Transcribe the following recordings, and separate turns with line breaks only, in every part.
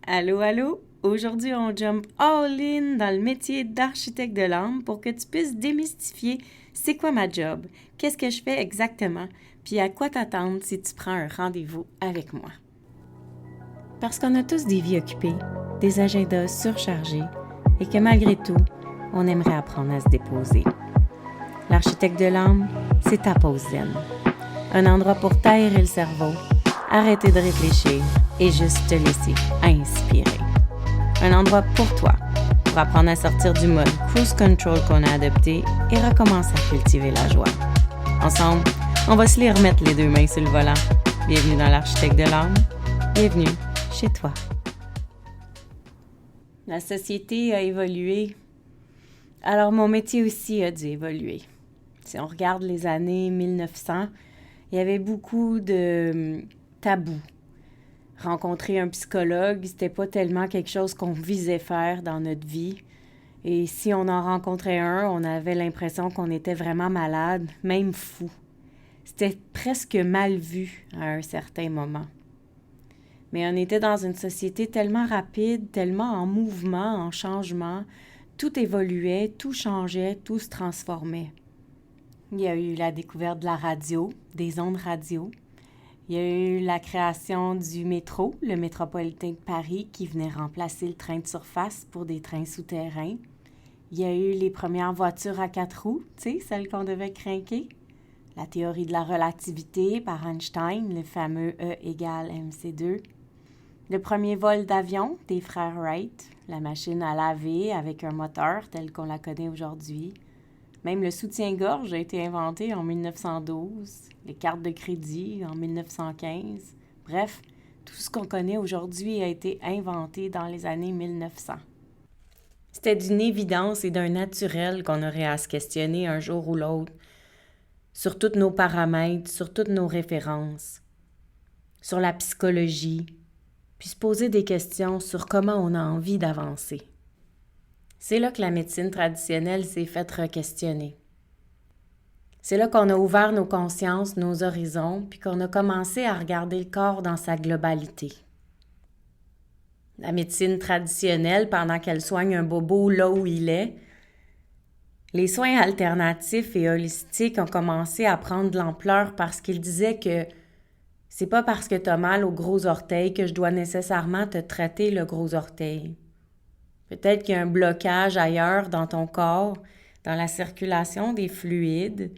Allô, allô? Aujourd'hui, on jump all-in dans le métier d'architecte de l'âme pour que tu puisses démystifier c'est quoi ma job, qu'est-ce que je fais exactement, puis à quoi t'attendre si tu prends un rendez-vous avec moi. Parce qu'on a tous des vies occupées, des agendas surchargés et que malgré tout, on aimerait apprendre à se déposer. L'architecte de l'âme, c'est ta pause zen. Un endroit pour t'aérer le cerveau, arrêter de réfléchir et juste te laisser inspirer. Un endroit pour toi, pour apprendre à sortir du mode cruise control qu'on a adopté et recommencer à cultiver la joie. Ensemble, on va se les remettre les deux mains sur le volant. Bienvenue dans l'architecte de l'âme, bienvenue chez toi. La société a évolué, alors mon métier aussi a dû évoluer. Si on regarde les années 1900, il y avait beaucoup de tabous. Rencontrer un psychologue, c'était pas tellement quelque chose qu'on visait faire dans notre vie. Et si on en rencontrait un, on avait l'impression qu'on était vraiment malade, même fou. C'était presque mal vu à un certain moment. Mais on était dans une société tellement rapide, tellement en mouvement, en changement. Tout évoluait, tout changeait, tout se transformait. Il y a eu la découverte de la radio, des ondes radio. Il y a eu la création du métro, le métropolitain de Paris, qui venait remplacer le train de surface pour des trains souterrains. Il y a eu les premières voitures à 4 roues, tu sais, celles qu'on devait crinquer. La théorie de la relativité par Einstein, le fameux E égale mc2. Le premier vol d'avion des frères Wright, la machine à laver avec un moteur tel qu'on la connaît aujourd'hui. Même le soutien-gorge a été inventé en 1912, les cartes de crédit en 1915. Bref, tout ce qu'on connaît aujourd'hui a été inventé dans les années 1900. C'était d'une évidence et d'un naturel qu'on aurait à se questionner un jour ou l'autre sur tous nos paramètres, sur toutes nos références, sur la psychologie, puis se poser des questions sur comment on a envie d'avancer. C'est là que la médecine traditionnelle s'est faite re-questionner. C'est là qu'on a ouvert nos consciences, nos horizons, puis qu'on a commencé à regarder le corps dans sa globalité. La médecine traditionnelle, pendant qu'elle soigne un bobo là où il est, les soins alternatifs et holistiques ont commencé à prendre de l'ampleur parce qu'ils disaient que c'est pas parce que t'as mal au gros orteil que je dois nécessairement te traiter le gros orteil. Peut-être qu'il y a un blocage ailleurs dans ton corps, dans la circulation des fluides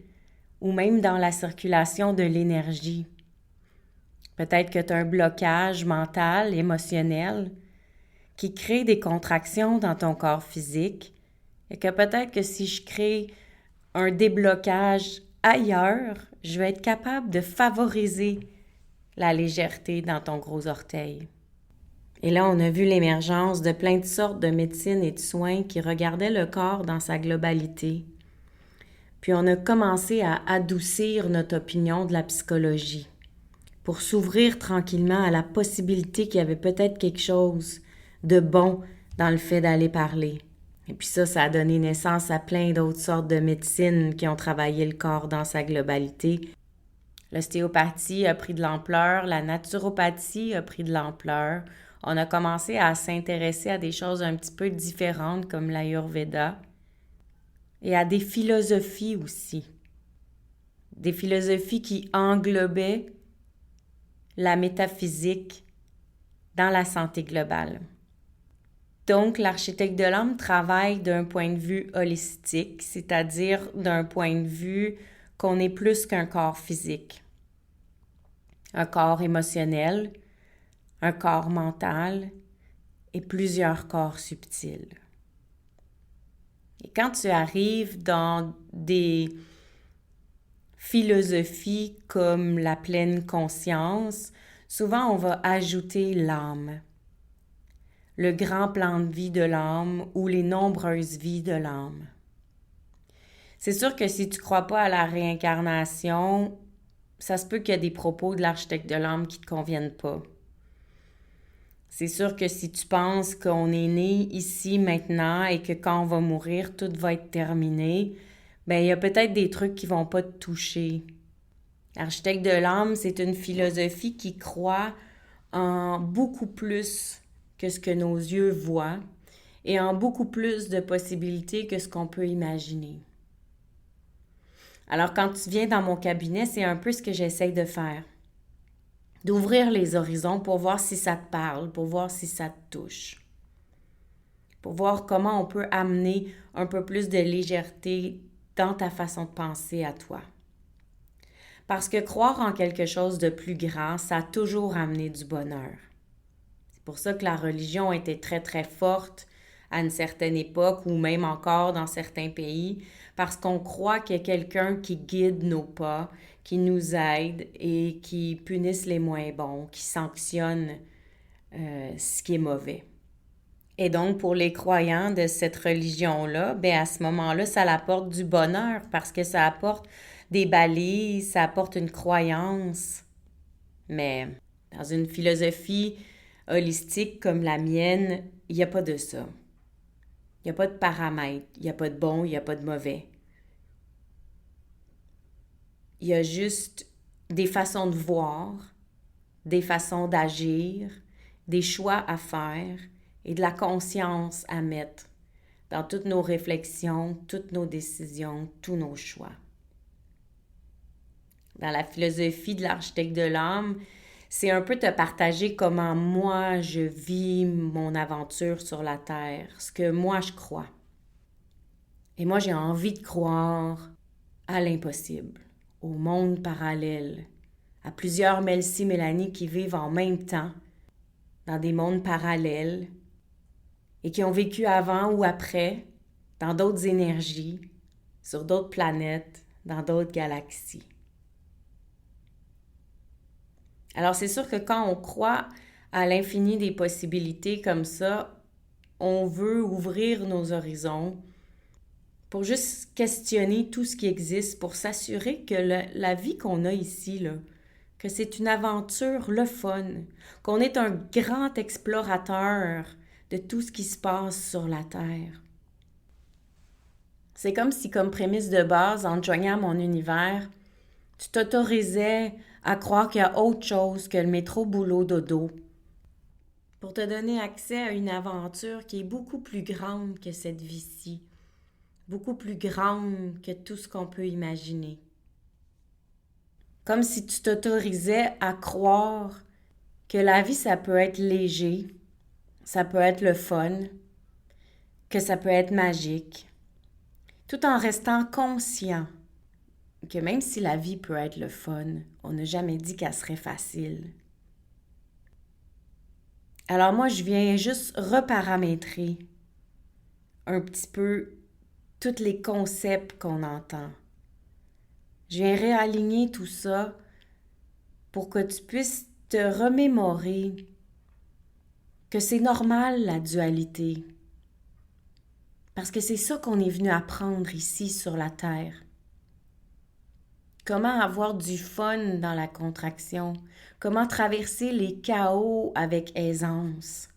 ou même dans la circulation de l'énergie. Peut-être que tu as un blocage mental, émotionnel, qui crée des contractions dans ton corps physique et que peut-être que si je crée un déblocage ailleurs, je vais être capable de favoriser la légèreté dans ton gros orteil. Et là, on a vu l'émergence de plein de sortes de médecines et de soins qui regardaient le corps dans sa globalité. Puis on a commencé à adoucir notre opinion de la psychologie pour s'ouvrir tranquillement à la possibilité qu'il y avait peut-être quelque chose de bon dans le fait d'aller parler. Et puis ça a donné naissance à plein d'autres sortes de médecines qui ont travaillé le corps dans sa globalité. L'ostéopathie a pris de l'ampleur, la naturopathie a pris de l'ampleur. On a commencé à s'intéresser à des choses un petit peu différentes comme l'Ayurveda et à des philosophies aussi. Des philosophies qui englobaient la métaphysique dans la santé globale. Donc, l'architecte de l'âme travaille d'un point de vue holistique, c'est-à-dire d'un point de vue qu'on est plus qu'un corps physique. Un corps émotionnel, un corps mental et plusieurs corps subtils. Et quand tu arrives dans des philosophies comme la pleine conscience, souvent on va ajouter l'âme, le grand plan de vie de l'âme ou les nombreuses vies de l'âme. C'est sûr que si tu ne crois pas à la réincarnation, ça se peut qu'il y ait des propos de l'architecte de l'âme qui ne te conviennent pas. C'est sûr que si tu penses qu'on est né ici maintenant et que quand on va mourir, tout va être terminé, ben il y a peut-être des trucs qui vont pas te toucher. L'architecte de l'âme, c'est une philosophie qui croit en beaucoup plus que ce que nos yeux voient et en beaucoup plus de possibilités que ce qu'on peut imaginer. Alors quand tu viens dans mon cabinet, c'est un peu ce que j'essaye de faire. D'ouvrir les horizons pour voir si ça te parle, pour voir si ça te touche. Pour voir comment on peut amener un peu plus de légèreté dans ta façon de penser à toi. Parce que croire en quelque chose de plus grand, ça a toujours amené du bonheur. C'est pour ça que la religion était très très forte à une certaine époque ou même encore dans certains pays, parce qu'on croit qu'il y a quelqu'un qui guide nos pas, qui nous aide et qui punisse les moins bons, qui sanctionne ce qui est mauvais. Et donc, pour les croyants de cette religion-là, ben à ce moment-là, ça apporte du bonheur parce que ça apporte des balises, ça apporte une croyance. Mais dans une philosophie holistique comme la mienne, il n'y a pas de ça. Il n'y a pas de paramètres, il n'y a pas de bon, il n'y a pas de mauvais. Il y a juste des façons de voir, des façons d'agir, des choix à faire et de la conscience à mettre dans toutes nos réflexions, toutes nos décisions, tous nos choix. Dans la philosophie de l'architecte de l'âme, c'est un peu te partager comment moi je vis mon aventure sur la Terre, ce que moi je crois. Et moi j'ai envie de croire à l'impossible, au monde parallèle, à plusieurs Melcy Mélanie qui vivent en même temps dans des mondes parallèles et qui ont vécu avant ou après dans d'autres énergies, sur d'autres planètes, dans d'autres galaxies. Alors c'est sûr que quand on croit à l'infini des possibilités comme ça, on veut ouvrir nos horizons pour juste questionner tout ce qui existe, pour s'assurer que la vie qu'on a ici, là, que c'est une aventure le fun, qu'on est un grand explorateur de tout ce qui se passe sur la Terre. C'est comme si, comme prémisse de base, en te joignant à mon univers, tu t'autorisais à croire qu'il y a autre chose que le métro boulot dodo pour te donner accès à une aventure qui est beaucoup plus grande que cette vie-ci, beaucoup plus grande que tout ce qu'on peut imaginer. Comme si tu t'autorisais à croire que la vie, ça peut être léger, ça peut être le fun, que ça peut être magique, tout en restant conscient que même si la vie peut être le fun, on n'a jamais dit qu'elle serait facile. Alors moi, je viens juste reparamétrer un petit peu tous les concepts qu'on entend. Je viens réaligner tout ça pour que tu puisses te remémorer que c'est normal la dualité. Parce que c'est ça qu'on est venu apprendre ici sur la Terre. Comment avoir du fun dans la contraction? Comment traverser les chaos avec aisance?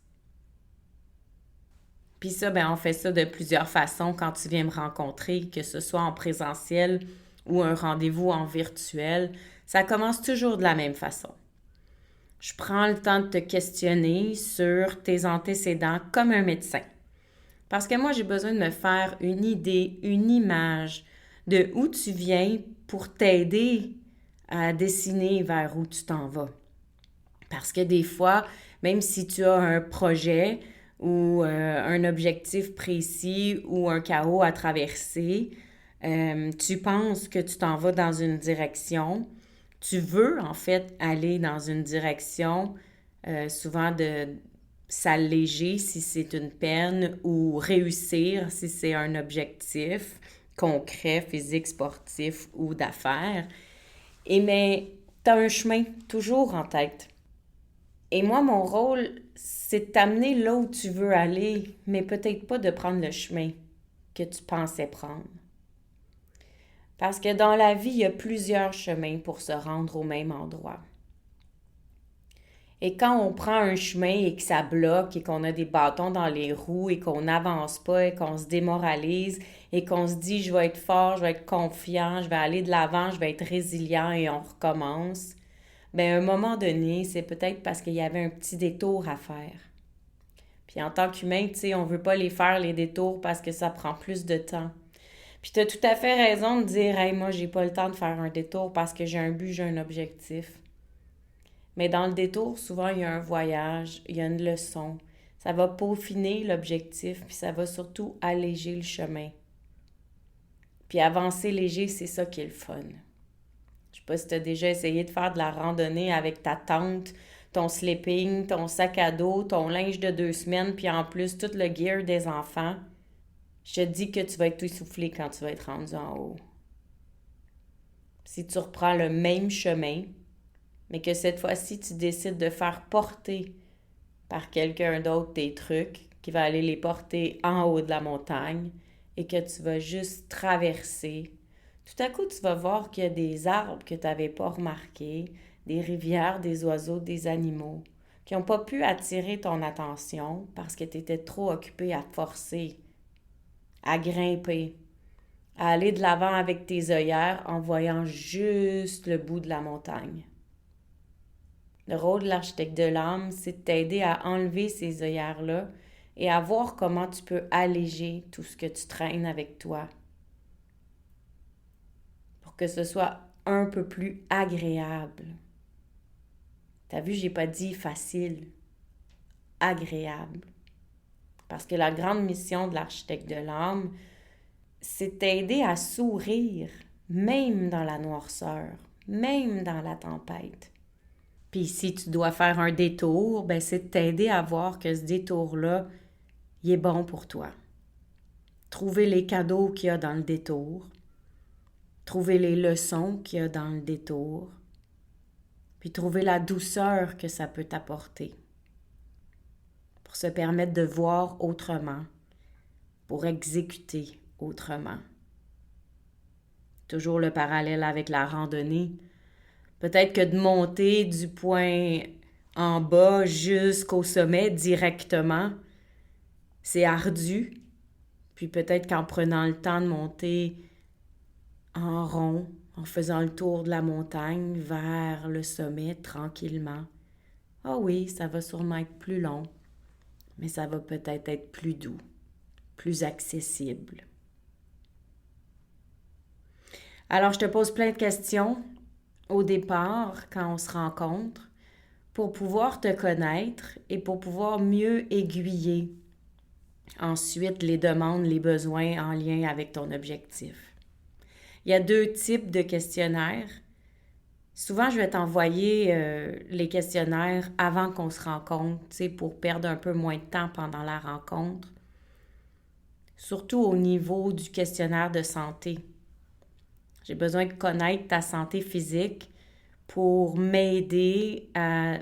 Puis ça, on fait ça de plusieurs façons quand tu viens me rencontrer, que ce soit en présentiel ou un rendez-vous en virtuel. Ça commence toujours de la même façon. Je prends le temps de te questionner sur tes antécédents comme un médecin. Parce que moi, j'ai besoin de me faire une idée, une image de où tu viens pour t'aider à dessiner vers où tu t'en vas. Parce que des fois, même si tu as un projet ou un objectif précis ou un chaos à traverser, tu penses que tu t'en vas dans une direction, tu veux en fait aller dans une direction, souvent de s'alléger si c'est une peine ou réussir si c'est un objectif concret, physique, sportif ou d'affaires. Et mais tu as un chemin toujours en tête. Et moi, mon rôle, c'est de t'amener là où tu veux aller, mais peut-être pas de prendre le chemin que tu pensais prendre. Parce que dans la vie, il y a plusieurs chemins pour se rendre au même endroit. Et quand on prend un chemin et que ça bloque et qu'on a des bâtons dans les roues et qu'on n'avance pas et qu'on se démoralise et qu'on se dit « je vais être fort, je vais être confiant, je vais aller de l'avant, je vais être résilient » et on recommence, à un moment donné, c'est peut-être parce qu'il y avait un petit détour à faire. Puis en tant qu'humain, tu sais, on veut pas les faire, les détours, parce que ça prend plus de temps. Puis tu as tout à fait raison de dire, hey, moi, j'ai pas le temps de faire un détour parce que j'ai un but, j'ai un objectif. Mais dans le détour, souvent, il y a un voyage, il y a une leçon. Ça va peaufiner l'objectif, puis ça va surtout alléger le chemin. Puis avancer léger, c'est ça qui est le fun. Je sais pas si tu as déjà essayé de faire de la randonnée avec ta tente, ton sleeping, ton sac à dos, ton linge de 2 semaines, puis en plus tout le gear des enfants. Je te dis que tu vas être tout essoufflé quand tu vas être rendu en haut. Si tu reprends le même chemin, mais que cette fois-ci, tu décides de faire porter par quelqu'un d'autre tes trucs, qui va aller les porter en haut de la montagne, et que tu vas juste traverser, tout à coup, tu vas voir qu'il y a des arbres que tu n'avais pas remarqués, des rivières, des oiseaux, des animaux, qui n'ont pas pu attirer ton attention parce que tu étais trop occupé à te forcer, à grimper, à aller de l'avant avec tes œillères en voyant juste le bout de la montagne. Le rôle de l'architecte de l'âme, c'est de t'aider à enlever ces œillères-là et à voir comment tu peux alléger tout ce que tu traînes avec toi pour que ce soit un peu plus agréable. T'as vu, j'ai pas dit facile, agréable. Parce que la grande mission de l'architecte de l'âme, c'est t'aider à sourire, même dans la noirceur, même dans la tempête. Puis si tu dois faire un détour, ben c'est de t'aider à voir que ce détour-là, il est bon pour toi. Trouver les cadeaux qu'il y a dans le détour, trouver les leçons qu'il y a dans le détour, puis trouver la douceur que ça peut t'apporter pour se permettre de voir autrement, pour exécuter autrement. Toujours le parallèle avec la randonnée. Peut-être que de monter du point en bas jusqu'au sommet directement, c'est ardu. Puis peut-être qu'en prenant le temps de monter en rond, en faisant le tour de la montagne vers le sommet tranquillement, ah oui, ça va sûrement être plus long, mais ça va peut-être être plus doux, plus accessible. Alors, je te pose plein de questions au départ, quand on se rencontre, pour pouvoir te connaître et pour pouvoir mieux aiguiller ensuite les demandes, les besoins en lien avec ton objectif. Il y a 2 types de questionnaires. Souvent, je vais t'envoyer les questionnaires avant qu'on se rencontre, tu sais, pour perdre un peu moins de temps pendant la rencontre. Surtout au niveau du questionnaire de santé. J'ai besoin de connaître ta santé physique pour m'aider à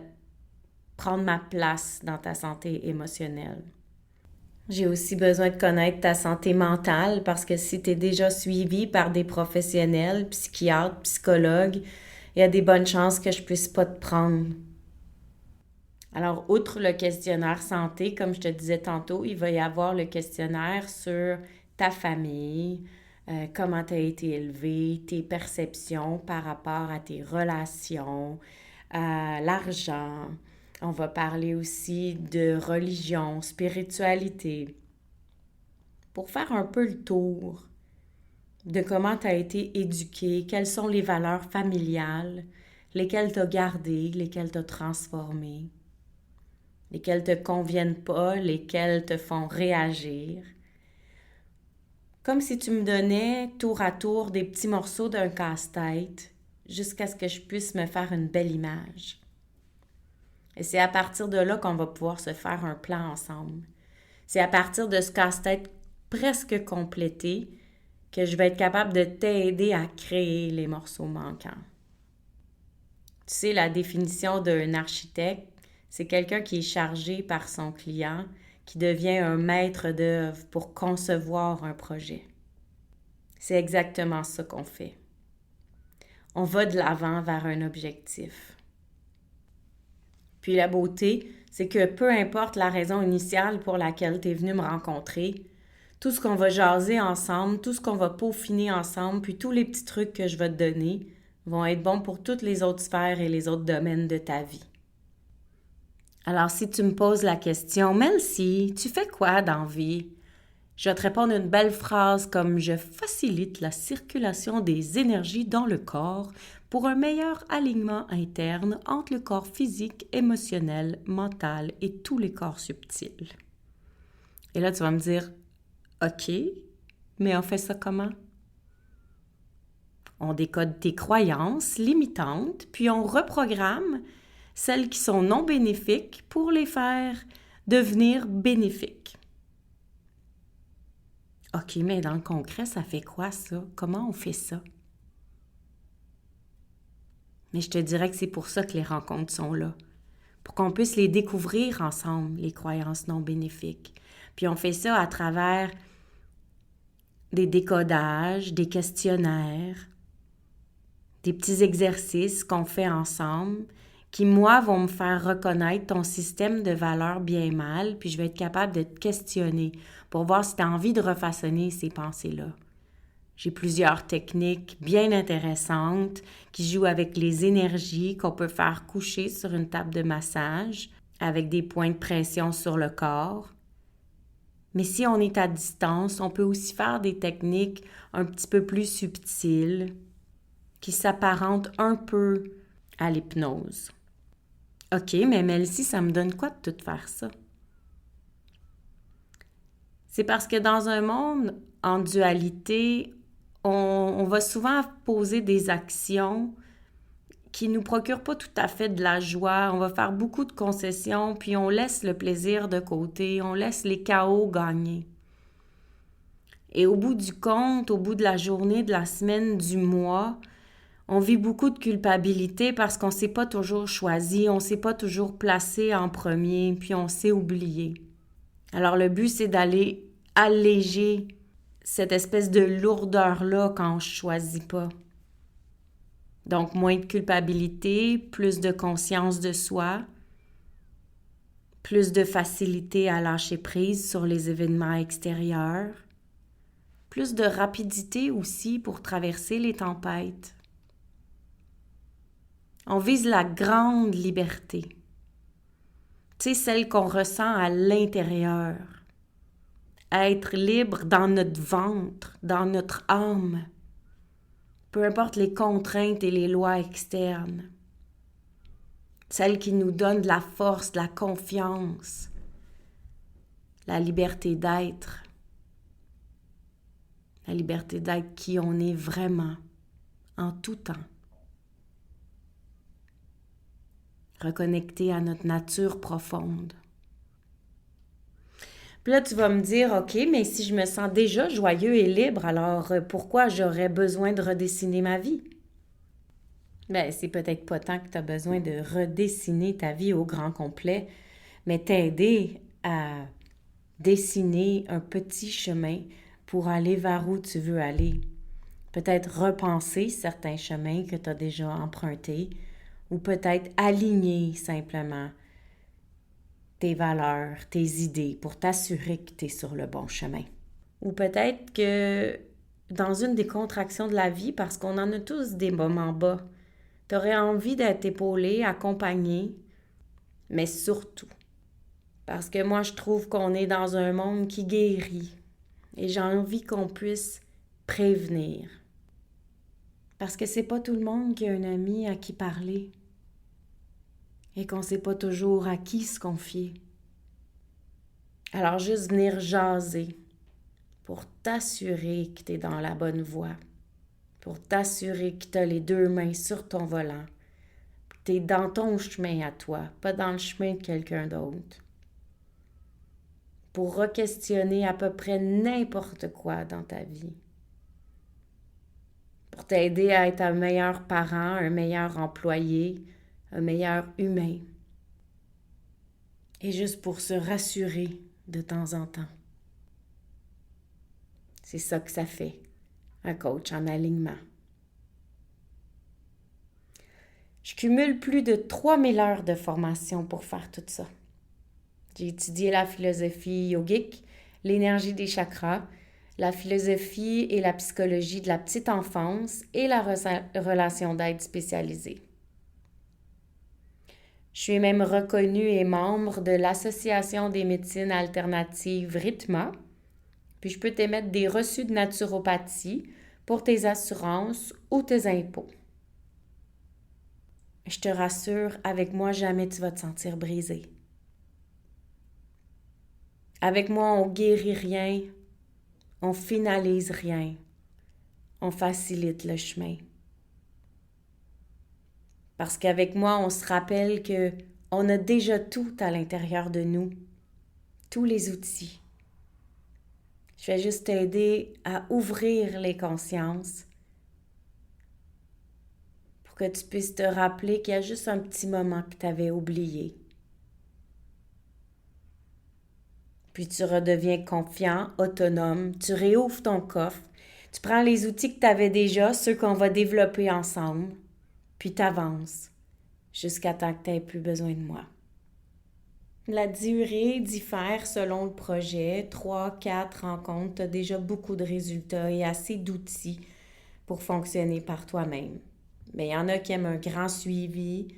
prendre ma place dans ta santé émotionnelle. J'ai aussi besoin de connaître ta santé mentale parce que si tu es déjà suivi par des professionnels, psychiatres, psychologues, il y a des bonnes chances que je puisse pas te prendre. Alors, outre le questionnaire santé, comme je te disais tantôt, il va y avoir le questionnaire sur ta famille, comment tu as été élevé, tes perceptions par rapport à tes relations, à l'argent. On va parler aussi de religion, spiritualité, pour faire un peu le tour de comment tu as été éduqué, quelles sont les valeurs familiales, lesquelles tu as gardées, lesquelles tu as transformées, lesquelles te conviennent pas, lesquelles te font réagir. Comme si tu me donnais tour à tour des petits morceaux d'un casse-tête jusqu'à ce que je puisse me faire une belle image. Et c'est à partir de là qu'on va pouvoir se faire un plan ensemble. C'est à partir de ce casse-tête presque complété que je vais être capable de t'aider à créer les morceaux manquants. Tu sais, la définition d'un architecte, c'est quelqu'un qui est chargé par son client, qui devient un maître d'œuvre pour concevoir un projet. C'est exactement ça qu'on fait. On va de l'avant vers un objectif. Puis la beauté, c'est que peu importe la raison initiale pour laquelle tu es venu me rencontrer, tout ce qu'on va jaser ensemble, tout ce qu'on va peaufiner ensemble, puis tous les petits trucs que je vais te donner vont être bons pour toutes les autres sphères et les autres domaines de ta vie. Alors, si tu me poses la question, Melcy, tu fais quoi dans la vie? Je vais te répondre une belle phrase comme je facilite la circulation des énergies dans le corps pour un meilleur alignement interne entre le corps physique, émotionnel, mental et tous les corps subtils. Et là, tu vas me dire, OK, mais on fait ça comment? On décode tes croyances limitantes, puis on reprogramme celles qui sont non bénéfiques pour les faire devenir bénéfiques. OK, mais dans le concret, ça fait quoi ça? Comment on fait ça? Mais je te dirais que c'est pour ça que les rencontres sont là, pour qu'on puisse les découvrir ensemble, les croyances non bénéfiques. Puis on fait ça à travers des décodages, des questionnaires, des petits exercices qu'on fait ensemble qui, moi, vont me faire reconnaître ton système de valeurs bien-mal, puis je vais être capable de te questionner pour voir si tu as envie de refaçonner ces pensées-là. J'ai plusieurs techniques bien intéressantes qui jouent avec les énergies qu'on peut faire coucher sur une table de massage avec des points de pression sur le corps. Mais si on est à distance, on peut aussi faire des techniques un petit peu plus subtiles qui s'apparentent un peu à l'hypnose. OK, mais Melcy, ça me donne quoi de tout faire ça? C'est parce que dans un monde en dualité, on va souvent poser des actions qui ne nous procurent pas tout à fait de la joie. On va faire beaucoup de concessions, puis on laisse le plaisir de côté, on laisse les chaos gagner. Et au bout du compte, au bout de la journée, de la semaine, du mois, on vit beaucoup de culpabilité parce qu'on ne s'est pas toujours choisi, on ne s'est pas toujours placé en premier, puis on s'est oublié. Alors le but, c'est d'aller alléger cette espèce de lourdeur-là quand on ne choisit pas. Donc, moins de culpabilité, plus de conscience de soi, plus de facilité à lâcher prise sur les événements extérieurs, plus de rapidité aussi pour traverser les tempêtes. On vise la grande liberté, tu sais, celle qu'on ressent à l'intérieur. Être libre dans notre ventre, dans notre âme, peu importe les contraintes et les lois externes. Celle qui nous donne de la force, de la confiance, la liberté d'être. La liberté d'être qui on est vraiment, en tout temps. Reconnecter à notre nature profonde. Puis là, tu vas me dire, OK, mais si je me sens déjà joyeux et libre, alors pourquoi j'aurais besoin de redessiner ma vie? Bien, c'est peut-être pas tant que tu as besoin de redessiner ta vie au grand complet, mais t'aider à dessiner un petit chemin pour aller vers où tu veux aller. Peut-être repenser certains chemins que tu as déjà empruntés ou peut-être aligner simplement tes valeurs, tes idées pour t'assurer que tu es sur le bon chemin. Ou peut-être que dans une des contractions de la vie, parce qu'on en a tous des moments bas, tu aurais envie d'être épaulé, accompagné, mais surtout, parce que moi je trouve qu'on est dans un monde qui guérit et j'ai envie qu'on puisse prévenir. Parce que c'est pas tout le monde qui a un ami à qui parler et qu'on sait pas toujours à qui se confier. Alors juste venir jaser pour t'assurer que tu es dans la bonne voie, pour t'assurer que tu as les deux mains sur ton volant, que tu es dans ton chemin à toi, pas dans le chemin de quelqu'un d'autre. Pour re-questionner à peu près n'importe quoi dans ta vie. Pour t'aider à être un meilleur parent, un meilleur employé, un meilleur humain. Et juste pour se rassurer de temps en temps. C'est ça que ça fait, un coach en alignement. Je cumule plus de 3000 heures de formation pour faire tout ça. J'ai étudié la philosophie yogique, l'énergie des chakras, la philosophie et la psychologie de la petite enfance et la relation d'aide spécialisée. Je suis même reconnue et membre de l'Association des médecines alternatives RITMA. Puis je peux t'émettre des reçus de naturopathie pour tes assurances ou tes impôts. Je te rassure, avec moi, jamais tu vas te sentir brisé. Avec moi, on guérit rien, on finalise rien, on facilite le chemin. Parce qu'avec moi, on se rappelle que on a déjà tout à l'intérieur de nous, tous les outils. Je vais juste t'aider à ouvrir les consciences pour que tu puisses te rappeler qu'il y a juste un petit moment que tu avais oublié. Puis tu redeviens confiant, autonome, tu réouvres ton coffre, tu prends les outils que tu avais déjà, ceux qu'on va développer ensemble, puis tu avances jusqu'à temps que tu n'aies plus besoin de moi. La durée diffère selon le projet. 3-4 rencontres, tu as déjà beaucoup de résultats et assez d'outils pour fonctionner par toi-même. Mais il y en a qui aiment un grand suivi.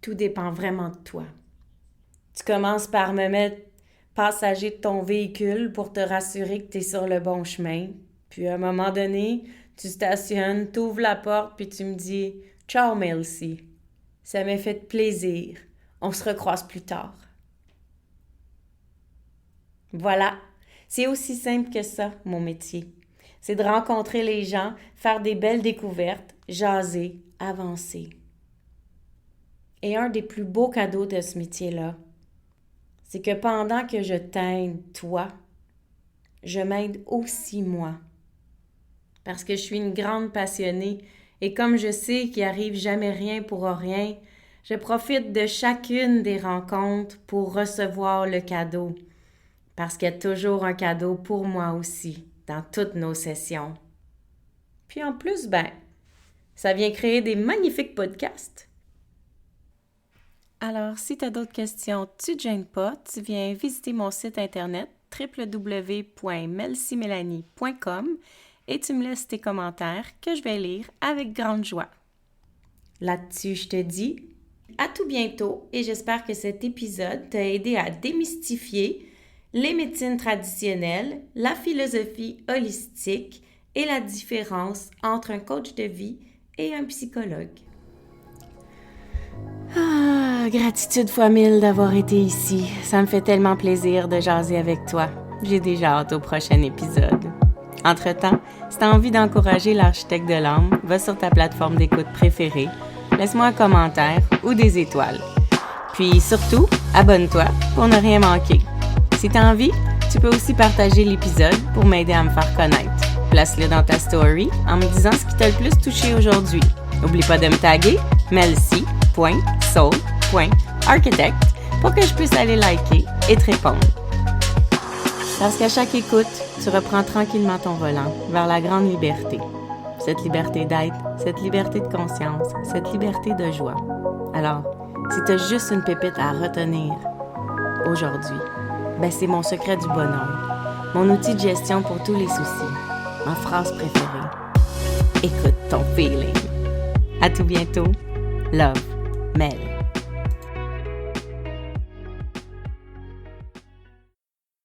Tout dépend vraiment de toi. Tu commences par me mettre passager de ton véhicule pour te rassurer que tu es sur le bon chemin. Puis à un moment donné, tu stationnes, tu ouvres la porte, puis tu me dis « Ciao, Melcy. Ça m'a fait plaisir. On se recroise plus tard. » Voilà, c'est aussi simple que ça, mon métier. C'est de rencontrer les gens, faire des belles découvertes, jaser, avancer. Et un des plus beaux cadeaux de ce métier-là, c'est que pendant que je t'aide, toi, je m'aide aussi moi. Parce que je suis une grande passionnée et comme je sais qu'il arrive jamais rien pour rien, je profite de chacune des rencontres pour recevoir le cadeau. Parce qu'il y a toujours un cadeau pour moi aussi dans toutes nos sessions. Puis en plus, ça vient créer des magnifiques podcasts. Alors, si tu as d'autres questions, tu ne te gênes pas, tu viens visiter mon site internet www.melcymélanie.com et tu me laisses tes commentaires que je vais lire avec grande joie. Là-dessus, je te dis à tout bientôt et j'espère que cet épisode t'a aidé à démystifier les médecines traditionnelles, la philosophie holistique et la différence entre un coach de vie et un psychologue. Gratitude fois 1000 d'avoir été ici. Ça me fait tellement plaisir de jaser avec toi. J'ai déjà hâte au prochain épisode. Entre-temps, si tu as envie d'encourager l'architecte de l'âme, va sur ta plateforme d'écoute préférée, laisse-moi un commentaire ou des étoiles. Puis surtout, abonne-toi pour ne rien manquer. Si tu as envie, tu peux aussi partager l'épisode pour m'aider à me faire connaître. Place-le dans ta story en me disant ce qui t'a le plus touché aujourd'hui. N'oublie pas de me taguer melcy.soul.architect pour que je puisse aller liker et te répondre. Parce qu'à chaque écoute, tu reprends tranquillement ton volant vers la grande liberté. Cette liberté d'être, cette liberté de conscience, cette liberté de joie. Alors, si tu as juste une pépite à retenir aujourd'hui, c'est mon secret du bonheur, mon outil de gestion pour tous les soucis, ma phrase préférée. Écoute ton feeling. À tout bientôt. Love, Mel.